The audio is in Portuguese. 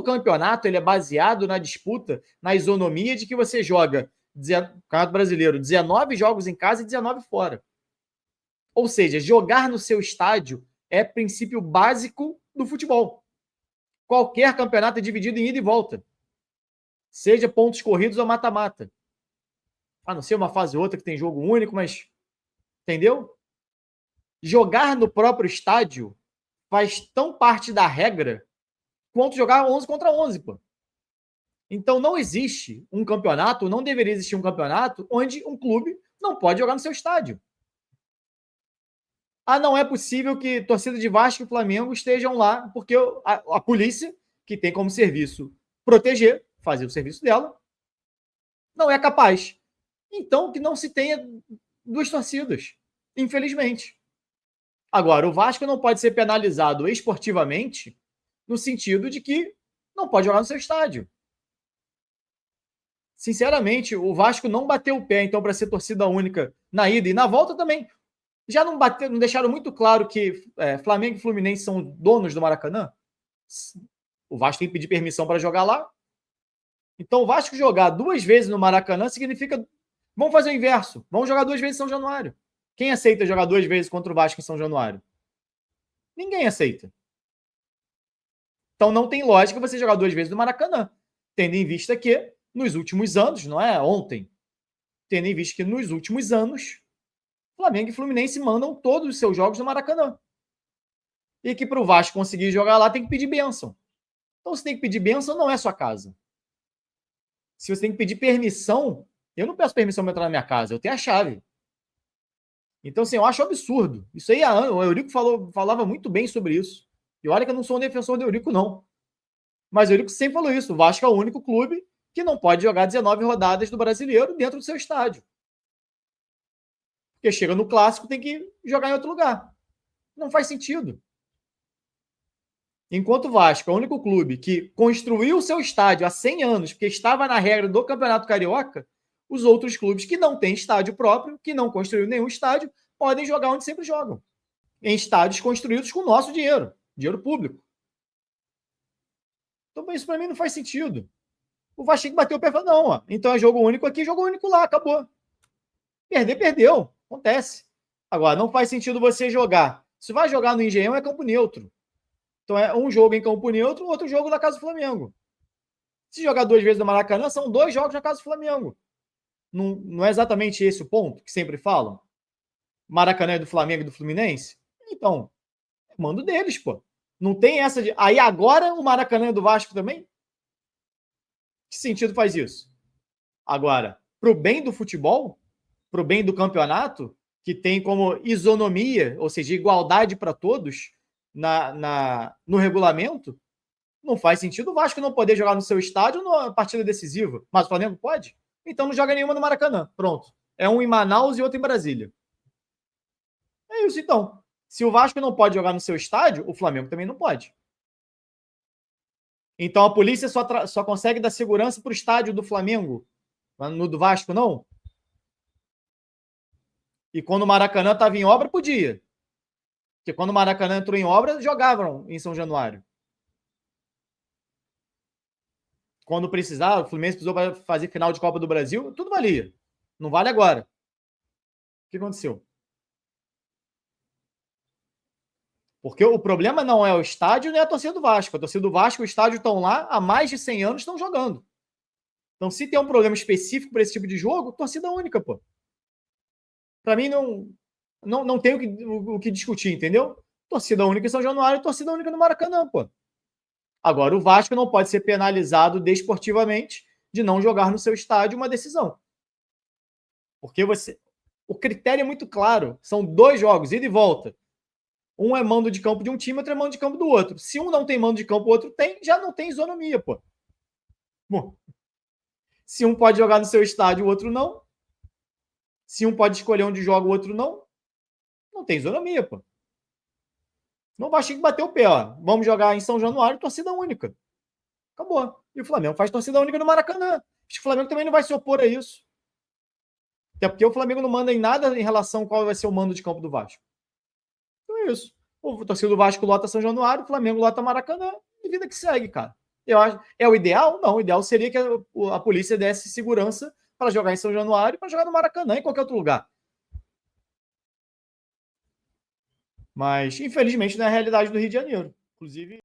todo campeonato ele é baseado na disputa, na isonomia de que você joga Campeonato Brasileiro, 19 jogos em casa e 19 fora. Ou seja, jogar no seu estádio é princípio básico do futebol. Qualquer campeonato é dividido em ida e volta. Seja pontos corridos ou mata-mata. A não ser uma fase ou outra que tem jogo único, mas... Entendeu? Jogar no próprio estádio faz tão parte da regra quanto jogar 11 contra 11, pô. Então não existe um campeonato, não deveria existir um campeonato onde um clube não pode jogar no seu estádio. Não é possível que torcida de Vasco e Flamengo estejam lá, porque a polícia, que tem como serviço proteger, fazer o serviço dela, não é capaz. Então que não se tenha duas torcidas, infelizmente. Agora, o Vasco não pode ser penalizado esportivamente no sentido de que não pode jogar no seu estádio. Sinceramente, o Vasco não bateu o pé, então, para ser torcida única na ida e na volta também. Já não deixaram muito claro que Flamengo e Fluminense são donos do Maracanã? O Vasco tem que pedir permissão para jogar lá. Então, o Vasco jogar 2 vezes no Maracanã significa... Vamos fazer o inverso. Vamos jogar 2 vezes em São Januário. Quem aceita jogar 2 vezes contra o Vasco em São Januário? Ninguém aceita. Então, não tem lógica você jogar 2 vezes no Maracanã. Tendo em vista que, nos últimos anos, não é ontem, tendo em vista que nos últimos anos, Flamengo e Fluminense mandam todos os seus jogos no Maracanã. E que para o Vasco conseguir jogar lá tem que pedir bênção. Então, se tem que pedir bênção, não é sua casa. Se você tem que pedir permissão, eu não peço permissão para entrar na minha casa, eu tenho a chave. Então, assim, eu acho absurdo. Isso aí, o Eurico falava muito bem sobre isso. E olha que eu não sou um defensor do Eurico, não. Mas o Eurico sempre falou isso. O Vasco é o único clube que não pode jogar 19 rodadas do Brasileiro dentro do seu estádio. Porque chega no Clássico, tem que jogar em outro lugar. Não faz sentido. Enquanto o Vasco é o único clube que construiu o seu estádio há 100 anos, porque estava na regra do Campeonato Carioca, os outros clubes que não têm estádio próprio, que não construíram nenhum estádio, podem jogar onde sempre jogam. Em estádios construídos com o nosso dinheiro, dinheiro público. Então, isso para mim não faz sentido. O Vasco tem que bater o pé e falar, não, ó, então é jogo único aqui, jogo único lá, acabou. Perder, perdeu. Acontece. Agora, não faz sentido você jogar. Se vai jogar no Engenhão, é campo neutro. Então, é um jogo em campo neutro, outro jogo na casa do Flamengo. Se jogar 2 vezes no Maracanã, são 2 jogos na casa do Flamengo. Não é exatamente esse o ponto que sempre falam? Maracanã é do Flamengo e do Fluminense? Então, mando deles, pô. Não tem essa de... Aí agora o Maracanã é do Vasco também? Que sentido faz isso? Agora, pro bem do futebol, pro bem do campeonato, que tem como isonomia, ou seja, igualdade para todos no regulamento, não faz sentido o Vasco não poder jogar no seu estádio na partida decisiva. Mas o Flamengo pode? Então não joga nenhuma no Maracanã. Pronto. É um em Manaus e outro em Brasília. É isso, então. Se o Vasco não pode jogar no seu estádio, o Flamengo também não pode. Então a polícia só consegue dar segurança para o estádio do Flamengo, no do Vasco não? E quando o Maracanã estava em obra, podia. Porque quando o Maracanã entrou em obra, jogavam em São Januário. Quando precisava, o Fluminense precisou para fazer final de Copa do Brasil, tudo valia. Não vale agora. O que aconteceu? Porque o problema não é o estádio nem a torcida do Vasco. A torcida do Vasco, o estádio estão lá há mais de 100 anos, estão jogando. Então, se tem um problema específico para esse tipo de jogo, torcida única, pô. Para mim, não tem o que discutir, entendeu? Torcida única em São Januário, torcida única no Maracanã, pô. Agora, o Vasco não pode ser penalizado desportivamente de não jogar no seu estádio uma decisão. Porque o critério é muito claro. São 2 jogos, ida e volta. Um é mando de campo de um time, outro é mando de campo do outro. Se um não tem mando de campo, o outro tem, já não tem isonomia, pô. Bom, se um pode jogar no seu estádio, o outro não. Se um pode escolher onde joga, o outro não. Não tem isonomia, pô. Não vai ter que bater o pé, ó. Vamos jogar em São Januário, torcida única. Acabou. E o Flamengo faz torcida única no Maracanã. Acho que o Flamengo também não vai se opor a isso. Até porque o Flamengo não manda em nada em relação a qual vai ser o mando de campo do Vasco. Então é isso. O torcedor do Vasco lota São Januário, o Flamengo lota Maracanã, e vida que segue, cara. Eu acho, é o ideal? Não, o ideal seria que a polícia desse segurança para jogar em São Januário e para jogar no Maracanã, em qualquer outro lugar. Mas, infelizmente, não é a realidade do Rio de Janeiro. Inclusive,